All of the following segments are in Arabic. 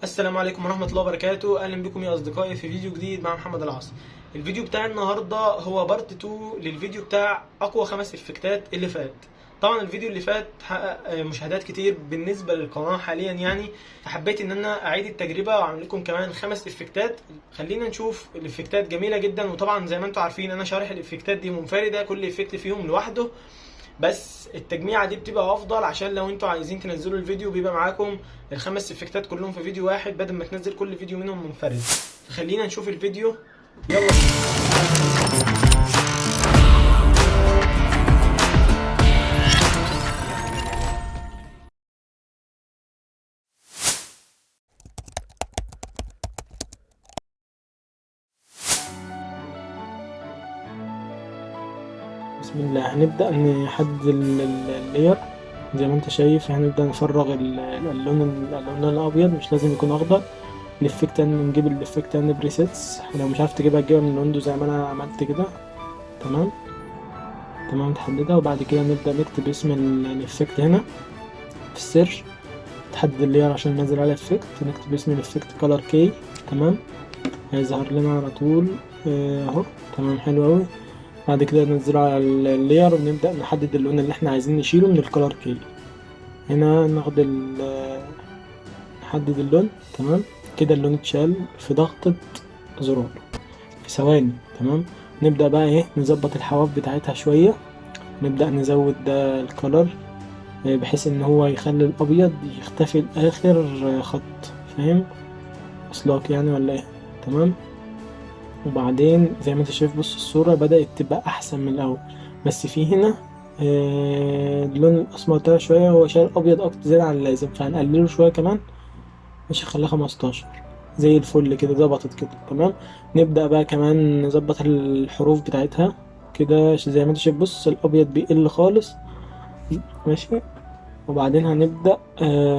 السلام عليكم ورحمة الله وبركاته. أهلا بكم يا أصدقائي في فيديو جديد مع محمد العاصي. الفيديو بتاع النهاردة هو بارت 2 للفيديو بتاع أقوى 5 إفكتات اللي فات. طبعا الفيديو اللي فات حقق مشاهدات كتير بالنسبة للقناة حاليا يعني، فحبيت إن أنا أعيد التجربة وأعمل لكم كمان 5 إفكتات. خلينا نشوف الإفكتات جميلة جدا، وطبعا زي ما انتم عارفين أنا شارح الإفكتات دي منفردة، كل إفكت فيهم لوحده، بس التجميعة دي بتبقى افضل عشان لو انتوا عايزين تنزلوا الفيديو بيبقى معاكم الخمس افكتات كلهم في فيديو واحد بدل ما تنزل كل فيديو منهم منفرد. فخلينا نشوف الفيديو، يلا بينا. بسم الله، هنبدأ نحدد اللاير. زي ما انت شايف هنبدأ نفرغ اللون الابيض، مش لازم يكون اخضر. الافكت نجيب الافكت بريسيتس، لو مش عارف تجيبها تجيبها من الويندوز زي ما انا عملت كده. تمام تمام، تحددها وبعد كده نبدأ نكتب اسم الافكت هنا في السيرش، تحدد اللاير عشان ننزل على افكت، نكتب اسم الافكت كولر كي. تمام، هيظهر لنا على طول اهو. تمام، حلو اوي. بعد كده ننزله على اللاير ونبدأ نحدد اللون اللي احنا عايزين نشيله من الكولر كي. هنا ناخد نحدد اللون. تمام كده، اللون اتشال في ضغطة زرار في ثواني. تمام، نبدأ بقى ايه، نظبط الحواف بتاعتها شوية، نبدأ نزود ده الكولر بحيث ان هو يخلي الابيض يختفي لاخر خط، فاهم؟ اصلاك يعني ولا ايه؟ تمام. وبعدين زي ما انت شايف، بص الصورة بدأت تبقى احسن من الاول، بس في هنا اللون الاسمر طلع شوية، هو شال ابيض اكتر زيادة عن اللازم، فهنقلله شوية كمان. مش هخليها 15، زي الفل كده، ظبطت كده. تمام، نبدأ بقى كمان نظبط الحروف بتاعتها كده. زي ما انت شايف بص الابيض بيقل خالص، ماشي. وبعدين هنبدأ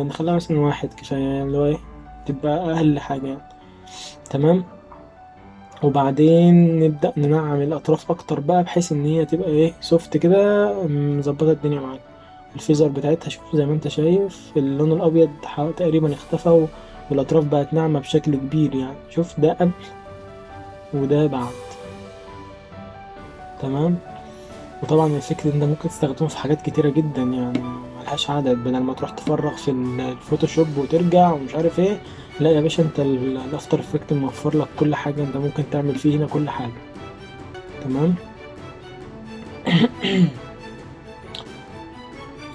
نخليها مثلا 1 كفاية، اللي هو ايه، تبقى أقل حاجة يعني. تمام، وبعدين نبدأ ننعم الأطراف أكتر بقى، بحيث إن هي تبقى ايه، سوفت كده، مظبطة الدنيا معاك. الفيزر بتاعتها شوف، زي ما انت شايف اللون الأبيض تقريبا اختفى والأطراف بقت ناعمة بشكل كبير يعني. شوف ده قبل وده بعد. تمام، وطبعا الفكرة انت ممكن تستخدمه في حاجات كتيرة جدا يعني، ملهاش عدد. بدل ما تروح تفرغ في الفوتوشوب وترجع ومش عارف ايه، لا يا باشا، انت الافتر افكت موفر لك كل حاجة، انت ممكن تعمل فيه هنا كل حاجة. تمام.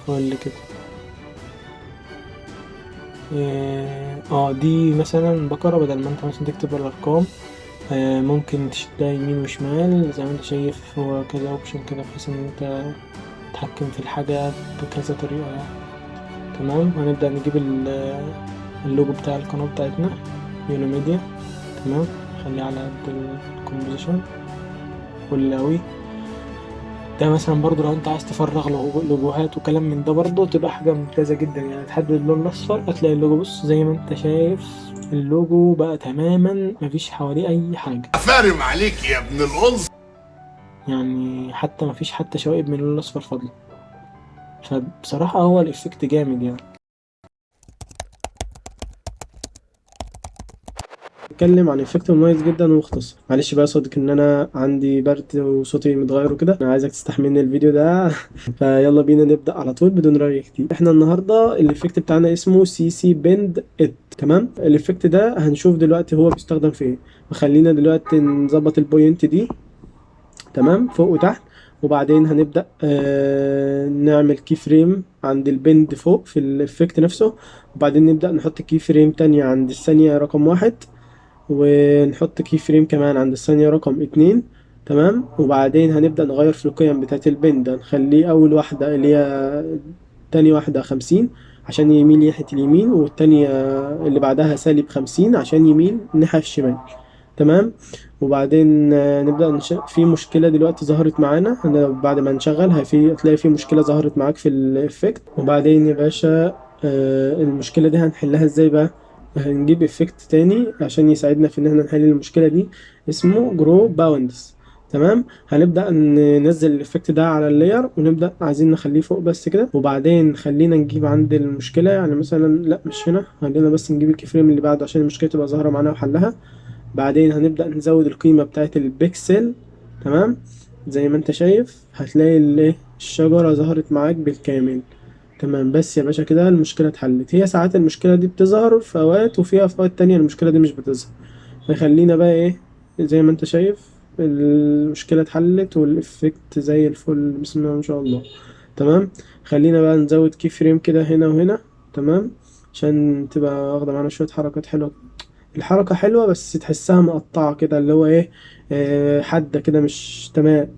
قول كده. دي مثلا بقرة، بدل ما انت مثلا تكتب الارقام ممكن تشدها يمين وشمال. زي ما انت شايف هو كذا اوبشن كده، بحيث ان انت تتحكم في الحاجة بكذا طريقة يعني. تمام، هنبدأ نجيب اللوجو بتاع القناة بتاعتنا، يونو ميديا. تمام، خليه على قد الكومبوزيشن كل اوي. ده مثلا برضو لو انت عايز تفرغ لوجوهات وكلام من ده، برضو تبقى حاجة ممتازة جدا يعني. تحدد اللون الأصفر، هتلاقي اللوجو بص زي ما انت شايف، اللوجو بقى تماما مفيش حواليه أي حاجة. فارم عليك يا ابن الأنثى. يعني حتى مفيش حتى شوائب من اللون الأصفر فاضلة. فبصراحة هو الإفكت جامد يعني. اتكلم عن افكت مميز جدا ومختصر. معلش بقى يا صديقي ان انا عندي برد وصوتي متغير وكده، انا عايزك تستحملني الفيديو ده. فيلا بينا نبدا على طول بدون رأي كتير. احنا النهارده الافكت بتاعنا اسمه سي سي بند ات. تمام، الافكت ده هنشوف دلوقتي هو بيستخدم في ايه. وخلينا دلوقتي نظبط البوينت دي، تمام، فوق وتحت. وبعدين هنبدأ نعمل كي فريم عند البند فوق في الافكت نفسه. وبعدين نبدأ نحط كي فريم تانية عند الثانية رقم 1، ونحط كي فريم كمان عند الثانية رقم 2. تمام، وبعدين هنبدأ نغير في القيم بتاعت البند، نخليه أول واحدة اللي هي تاني واحدة 50 عشان يميل ناحية اليمين، والتانية اللي بعدها -50 عشان يميل الناحية الشمال. تمام، وبعدين نبدأ في مشكلة دلوقتي ظهرت معانا. بعد ما نشغل هتلاقي في مشكلة ظهرت معاك في الإفكت. وبعدين يا باشا المشكلة دي هنحلها ازاي بقى؟ هنجيب افكت تاني عشان يساعدنا في ان احنا نحل المشكلة دي، اسمه جرو باوندز. تمام. هنبدأ ننزل الإفكت ده على اللاير، ونبدأ عايزين نخليه فوق بس كده. وبعدين خلينا نجيب عند المشكلة، يعني مثلا لا مش هنا، خلينا بس نجيب الكي فريم اللي بعده عشان المشكلة تبقى ظاهرة معانا وحلها. بعدين هنبدأ نزود القيمة بتاعة البيكسل. تمام. زي ما انت شايف هتلاقي الشجرة ظهرت معاك بالكامل. تمام. بس يا باشا كده المشكلة اتحلت. هي ساعات المشكلة دي بتظهر في أوقات، وفي أوقات تانية المشكلة دي مش بتظهر. فخلينا بقى ايه، زي ما انت شايف المشكلة اتحلت والإفكت زي الفل، بسم الله ما شاء الله. تمام. خلينا بقى نزود كي فريم كده هنا وهنا. تمام. عشان تبقى واخدة معانا شوية حركات حلوة. الحركة حلوة بس تحسها مقطعة كده، اللي هو ايه، حادة كده مش تمام.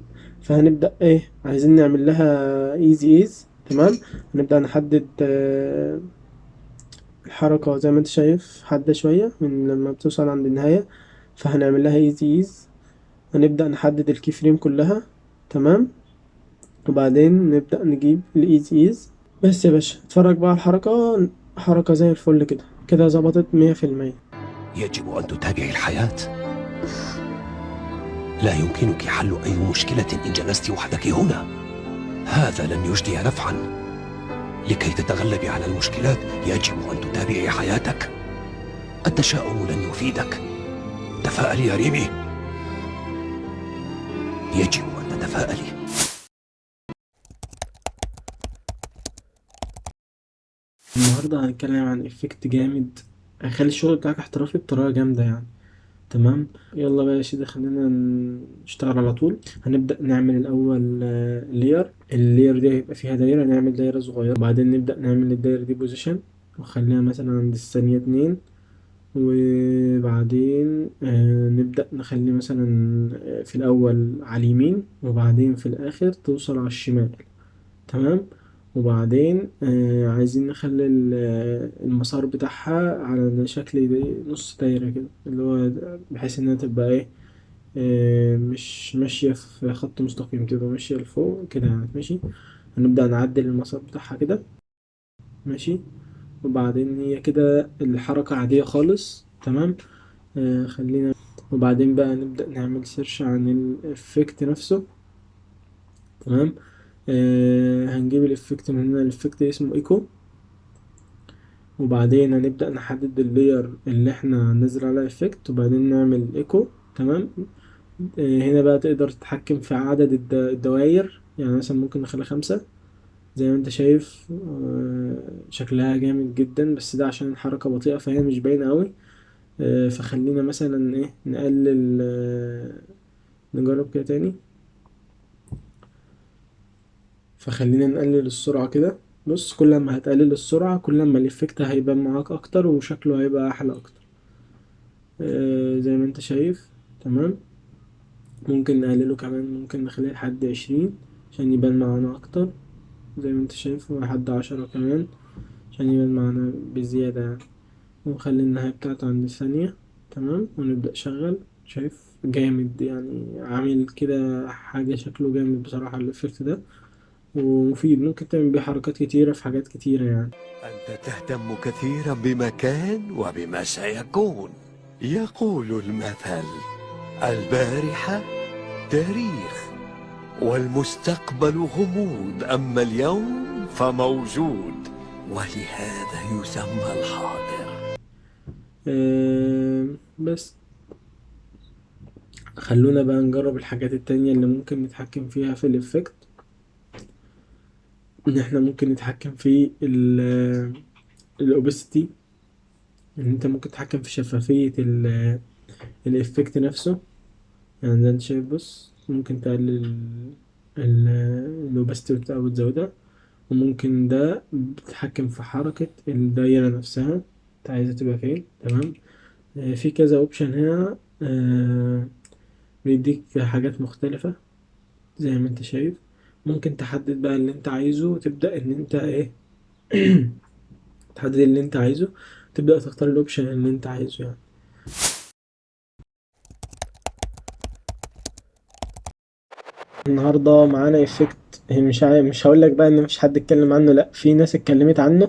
فهنبدأ ايه، عايزين نعمل لها ايز. تمام. هنبدأ نحدد الحركة زي ما انت شايف حادة شوية من لما بتوصل عند النهاية. فهنعمل لها ايز. هنبدأ نحدد الكي فريم كلها. تمام. وبعدين نبدأ نجيب الايز. بس يا باشا اتفرج بقى على الحركة، حركة زي الفل كده، كده ظبطت 100%. يجب أن تتابعي الحياة. لا يمكنك حل أي مشكلة إن جلست وحدك هنا. هذا لن يجدي نفعا. لكي تتغلبي على المشكلات يجب أن تتابعي حياتك. التشاؤم لن يفيدك. تفاءلي يا ريمي. يجب أن تتفاءلي. النهاردة هنتكلم عن افكت جامد هيخلي الشغل بتاعك احترافي بطريقة جامدة يعني. تمام. يلا بقى يا سيدي خلينا نشتغل على طول. هنبدأ نعمل الأول اللاير دي هيبقى فيها دايرة، نعمل دايرة صغيرة. وبعدين نبدأ نعمل الدايرة دي بوزيشن، وخليها مثلا عند الثانية 2. وبعدين نبدأ نخلي مثلا في الأول على اليمين، وبعدين في الآخر توصل على الشمال. تمام. وبعدين عايزين نخلي المسار بتاعها على شكل نص دايرة كده، اللي هو بحيث انها تبقى ايه، مش ماشية في خط مستقيم، تبقى ماشية لفوق كده يعني. ماشي. هنبدأ نعدل المسار بتاعها كده. ماشي. وبعدين هي كده الحركة عادية خالص. تمام. خلينا. وبعدين بقى نبدأ نعمل سيرش عن الإفكت نفسه. تمام. هنجيب الإفكت من هنا، الإفكت اسمه ايكو. وبعدين هنبدأ نحدد اللاير اللي احنا هننزل عليها افكت، وبعدين نعمل ايكو. تمام. هنا بقى تقدر تتحكم في عدد الدوائر، يعني مثلا ممكن نخلي 5 زي ما انت شايف. شكلها جامد جدا، بس ده عشان الحركة بطيئة فهي مش باينة اوي. فخلينا مثلا ايه نقلل، نجرب كده تاني. فخلينا نقلل السرعة كده. بص، كل ما هتقلل السرعة كل ما الإفكت هيبان معاك أكتر وشكله هيبقى أحلى أكتر. زي ما انت شايف. تمام. ممكن نقلله كمان، ممكن نخليه لحد 20 عشان يبان معانا أكتر. زي ما انت شايف، ولحد 10 كمان عشان يبان معانا بزيادة يعني. ونخلي النهاية بتاعته عند ثانية. تمام. ونبدأ شغل. شايف جامد يعني، عامل كده حاجة شكله جامد بصراحة الإفكت ده، ومفيد. ممكن تعمل بيه حركات كتيرة في حاجات كتيرة يعني. أنت تهتم كثيرا بما كان وبما سيكون. يقول المثل: البارحة تاريخ والمستقبل غموض، أما اليوم فموجود، ولهذا يسمى الحاضر. بس خلونا بقى نجرب الحاجات التانية اللي ممكن نتحكم فيها في الإفكت. ان احنا ممكن نتحكم في الاوبستي، ان انت ممكن تتحكم في شفافية الافكت نفسه. يعني زي انت شايف، بص ممكن تقلل الاوبستي بتاعه وتزودها. وممكن ده بتتحكم في حركة الدايرة نفسها، انت عايزها تبقى فين. تمام. في كذا اوبشن هنا، بيديك حاجات مختلفة زي ما انت شايف. ممكن تحدد بقى اللي انت عايزه، وتبدأ ان انت ايه تحدد اللي انت عايزه، تبدأ تختار الاوبشن اللي انت عايزه يعني. النهاردة معانا افكت مش هقول لك بقى ان مفيش حد اتكلم عنه، لا في ناس اتكلمت عنه.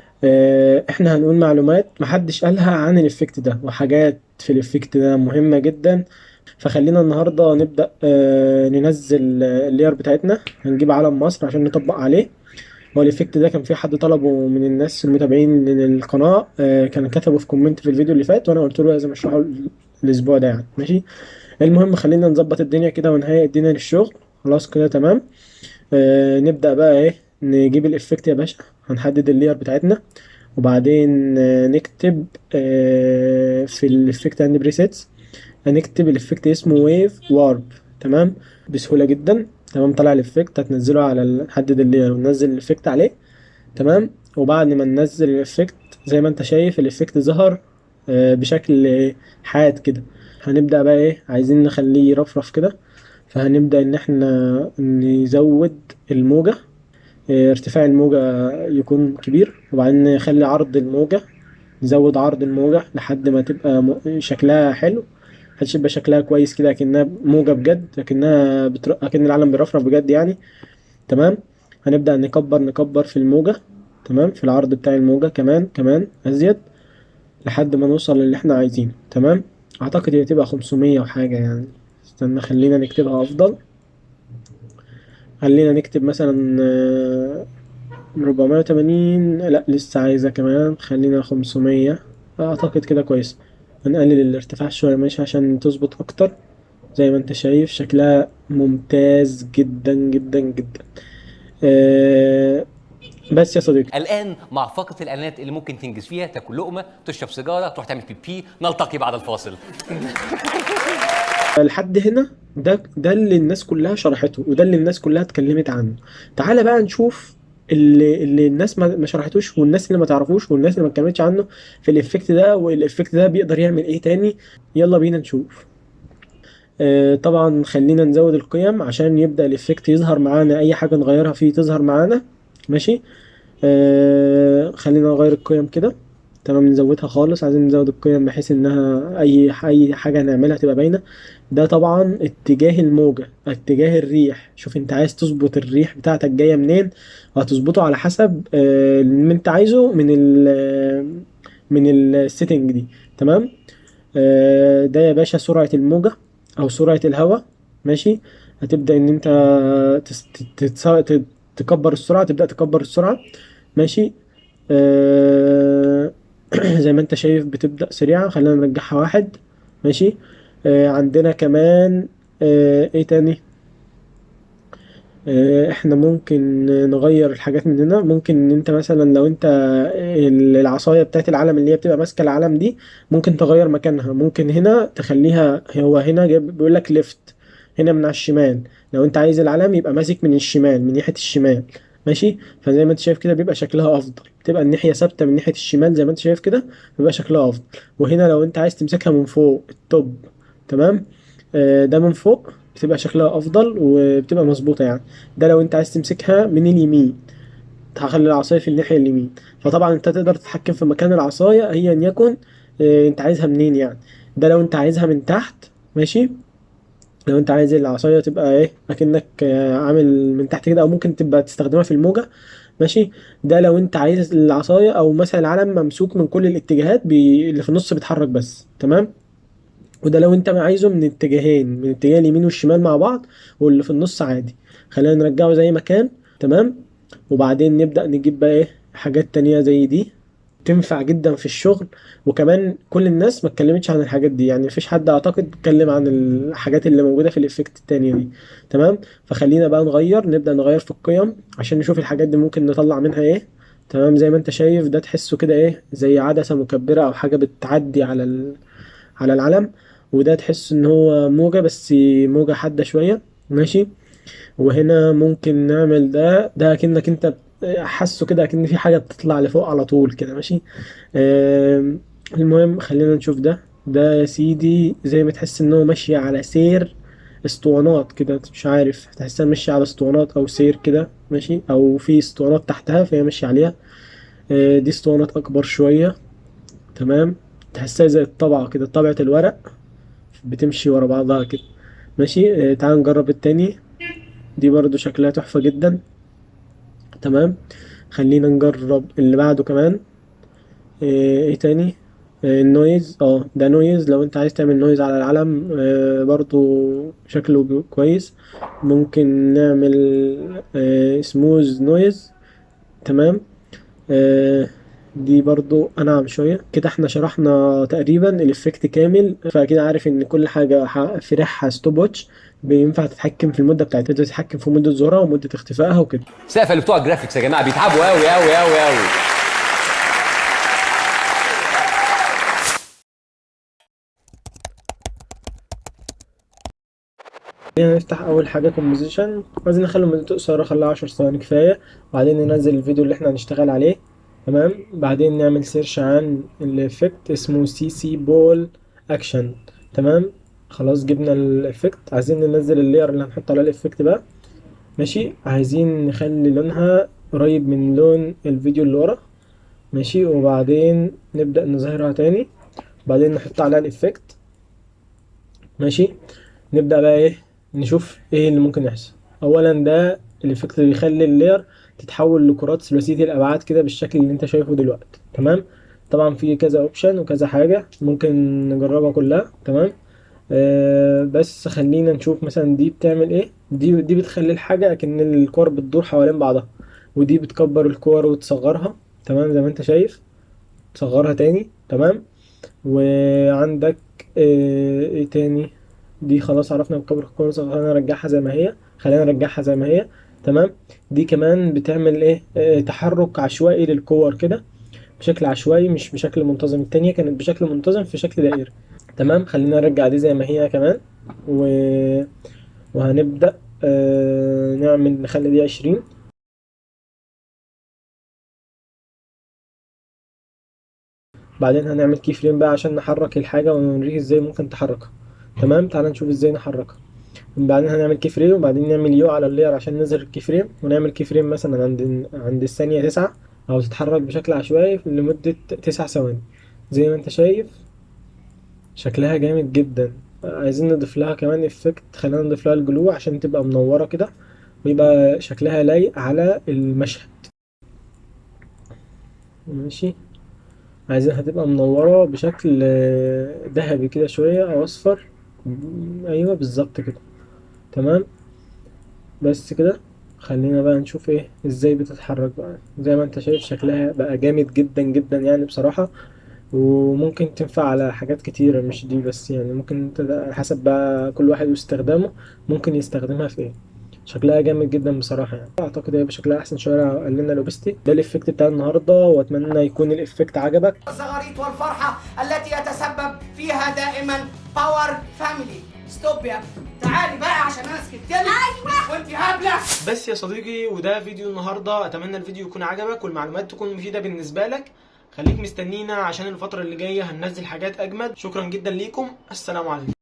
احنا هنقول معلومات محدش قالها عن الافكت ده، وحاجات في الافكت ده مهمة جدا. فخلينا النهارده نبدأ ننزل اللير بتاعتنا. هنجيب علم مصر عشان نطبق عليه. هو الإفكت ده كان في حد طلبه من الناس المتابعين للقناة، كان كتبه في كومنت في الفيديو اللي فات، وأنا قلت له لازم أشرحه الأسبوع ده يعني. ماشي. المهم خلينا نظبط الدنيا كده ونهيئ الدنيا للشغل. خلاص كده تمام. نبدأ بقى إيه، نجيب الإفكت يا باشا. هنحدد اللير بتاعتنا، وبعدين نكتب في الإفكت عندي بريسيتس. هنكتب الإفكت اسمه ويف وارب. تمام. بسهولة جدا. تمام. طلع الإفكت هتنزله على نحدد اللير وننزل الإفكت عليه. تمام. وبعد ما ننزل الإفكت زي ما انت شايف الإفكت ظهر بشكل حاد كده. هنبدأ بقى ايه، عايزين نخليه رفرف كده. فهنبدأ ان احنا نزود الموجة، ارتفاع الموجة يكون كبير، وبعدين نخلي عرض الموجة، نزود عرض الموجة لحد ما تبقى شكلها حلو. هتبقى شكلها كويس كده، اكنها موجة بجد، اكن العالم بيرفرف بجد يعني. تمام. هنبدأ نكبر في الموجة. تمام. في العرض بتاع الموجة كمان أزيد لحد ما نوصل للي احنا عايزينه. تمام. أعتقد هي تبقى 500 وحاجة يعني. استنى خلينا نكتبها أفضل. خلينا نكتب مثلا 480. لا لسه عايزة كمان، خلينا 500. أعتقد كده كويس. هنقلل الارتفاع شوية ماشي عشان تظبط أكتر. زي ما انت شايف شكلها ممتاز جدا جدا جدا. آه، بس يا صديقي، الآن مع فقرة الإعلانات اللي ممكن تنجز فيها، تاكل لقمة، تشرب سيجارة، تروح تعمل بيبي. نلتقي بعد الفاصل. لحد هنا ده اللي الناس كلها شرحته، وده اللي الناس كلها اتكلمت عنه. تعالى بقى نشوف اللي الناس ما شرحتوش، والناس اللي ما تعرفوش، والناس اللي ما اتكلمتش عنه في الافكت ده، والافكت ده بيقدر يعمل ايه تاني. يلا بينا نشوف. طبعا خلينا نزود القيم عشان يبدأ الافكت يظهر معانا، اي حاجة نغيرها فيه تظهر معانا. ماشي. خلينا نغير القيم كده. تمام. نزودها خالص. عايزين نزود القيم بحيث انها اي حاجة نعملها تبقى باينة. ده طبعا اتجاه الموجة، اتجاه الريح. شوف انت عايز تظبط الريح بتاعتك جاية منين، وهتظبطه على حسب اللي انت عايزه من السيتنج دي. تمام. ده يا باشا سرعة الموجة او سرعة الهواء. ماشي. هتبدأ ان انت تكبر السرعة، تبدأ تكبر السرعة. ماشي. آه، زي ما انت شايف بتبدأ سريعة. خلينا نرجعها واحد. ماشي. عندنا كمان ايه تاني. احنا ممكن نغير الحاجات من هنا. ممكن ان انت مثلا لو انت العصاية بتاعت العلم اللي هي بتبقى ماسكة العلم دي، ممكن تغير مكانها. ممكن هنا تخليها، هو هنا بيقول لك ليفت، هنا من على الشمال. لو انت عايز العلم يبقى ماسك من الشمال، من ناحية الشمال. ماشي. فزي ما انت شايف كده بيبقى شكلها افضل، تبقى الناحية ثابتة من ناحية الشمال زي ما انت شايف كده، بيبقى شكلها افضل. وهنا لو انت عايز تمسكها من فوق التوب. تمام. ده من فوق بتبقى شكلها افضل وبتبقى مظبوطة يعني. ده لو انت عايز تمسكها من اليمين، هخلي العصاية في الناحية اليمين. فطبعا انت تقدر تتحكم في مكان العصاية هي ان يكن انت عايزها منين يعني. ده لو انت عايزها من تحت. ماشي. لو انت عايز العصاية تبقى ايه اكنك عامل من تحت كده، او ممكن تبقى تستخدمها في الموجة. ماشي. ده لو انت عايز العصاية او مثلا العلم ممسوك من كل الاتجاهات اللي في النص بيتحرك بس. تمام. وده لو انت عايزه من اتجاهين، من اتجاه اليمين والشمال مع بعض، واللي في النص عادي. خلينا نرجعه زي ما كان. تمام. وبعدين نبدأ نجيب بقى ايه حاجات تانية زي دي، تنفع جدا في الشغل. وكمان كل الناس ما اتكلمتش عن الحاجات دي يعني، مفيش حد اعتقد اتكلم عن الحاجات اللي موجودة في الافكت التانية دي. تمام. فخلينا بقى نبدأ نغير في القيم عشان نشوف الحاجات دي ممكن نطلع منها ايه. تمام. زي ما انت شايف ده تحسه كده ايه زي عدسة مكبرة او حاجة بتعدي على العلم. وده تحس ان هو موجة، بس موجة حادة شوية. ماشي. وهنا ممكن نعمل ده كأنك انت حاسه كده كأن في حاجة بتطلع لفوق على طول كده. ماشي. المهم خلينا نشوف ده يا سيدي زي ما تحس ان هو ماشي على سير اسطوانات كده. مش عارف تحسها ماشية على اسطوانات او سير كده. ماشي. او في اسطوانات تحتها فهي ماشية عليها. دي اسطوانات اكبر شوية. تمام. تحسها زي الطبعة كده، طبعة الورق بتمشي ورا بعضها كده. ماشي. تعال نجرب التاني. دي برضو شكلها تحفة جدا. تمام. خلينا نجرب اللي بعده كمان. ايه تاني؟ النويز. ده نويز، لو انت عايز تعمل نويز على العلم برضو شكله كويس. ممكن نعمل سموز نويز. تمام. آه، دي برضو انعم شوية كده. احنا شرحنا تقريبا الافكت كامل، فاكيد عارف ان كل حاجة في ريحها ستوب واتش، بينفع تتحكم في المدة بتاعتها، تقدر تتحكم في مدة ظهورها ومدة اختفائها وكده. سقف اللي بتوع الجرافيكس يا جماعه بيتعبوا قوي قوي قوي قوي. خلينا نفتح اول حاجة كومبوزيشن، عايزين نخلي مدته قصيرة، خليها 10 ثواني كفاية. وبعدين ننزل الفيديو اللي احنا هنشتغل عليه. تمام. بعدين نعمل سيرش عن الافكت اسمه سي سي بول اكشن. تمام. خلاص جبنا الافكت، عايزين ننزل اللاير اللي هنحط على الافكت بقى. ماشي. عايزين نخلي لونها قريب من لون الفيديو اللي ورا. ماشي. وبعدين نبدأ نظهرها تاني، بعدين نحط عليها الافكت. ماشي. نبدأ بقى ايه، نشوف ايه اللي ممكن يحصل. اولا ده الافكت اللي بيخلي اللاير تتحول لكرات ثلاثية الابعاد كده بالشكل اللي انت شايفه دلوقتي. تمام. طبعا في كذا اوبشن وكذا حاجة ممكن نجربها كلها. تمام. بس خلينا نشوف مثلا دي بتعمل ايه. دي بتخلي الحاجة اكن الكور بتدور حوالين بعضها، ودي بتكبر الكور وتصغرها. تمام زي ما انت شايف. تصغرها تاني. تمام. وعندك ايه تاني؟ دي خلاص عرفنا بكبر الكور وصغرها، نرجعها زي ما هي. خلينا نرجعها زي ما هي. تمام. دي كمان بتعمل ايه؟ تحرك عشوائي للكور كده بشكل عشوائي مش بشكل منتظم. التانية كانت بشكل منتظم في شكل دائري. تمام. خلينا نرجع دي زي ما هي كمان. و... وهنبدأ نخلي دي 20. بعدين هنعمل كي فريم بقى عشان نحرك الحاجة ونوريك ازاي ممكن تحركها. تمام. تعال نشوف ازاي نحركها. بعدين هنعمل كي فريم، وبعدين نعمل يو على اللاير عشان نظهر الكي فريم، ونعمل كي فريم مثلا عند الثانية 9، او تتحرك بشكل عشوائي لمدة 9 ثواني. زي ما انت شايف شكلها جامد جدا. عايزين نضيف لها كمان افكت، خلينا نضيف لها الجلو عشان تبقى منورة كده ويبقى شكلها لايق على المشهد. ماشي. عايزينها تبقى منورة بشكل ذهبي كده شوية او اصفر. ايوه بالظبط كده. تمام. بس كده. خلينا بقى نشوف ايه ازاي بتتحرك بقى. زي ما انت شايف شكلها بقى جامد جدا جدا يعني بصراحة. وممكن تنفع على حاجات كتيرة مش دي بس، يعني ممكن انت على حسب بقى كل واحد واستخدامه ممكن يستخدمها في ايه. شكلها جامد جدا بصراحة، يعني اعتقد هيبقى شكلها احسن شوية لو قللنا الاوبستي. ده الافكت بتاع النهاردة، واتمنى يكون الافكت عجبك. الزغاريت والفرحة التي يتسبب فيها دائما باور فاميلي. ستوب يا ابني، تعالي بقى عشان انا سكتلك. ايوه وانت هبله. بس يا صديقي، وده فيديو النهاردة. اتمنى الفيديو يكون عجبك والمعلومات تكون مفيدة بالنسبة لك. خليك مستنينا عشان الفترة اللي جاية هننزل حاجات اجمد. شكرا جدا ليكم. السلام عليكم.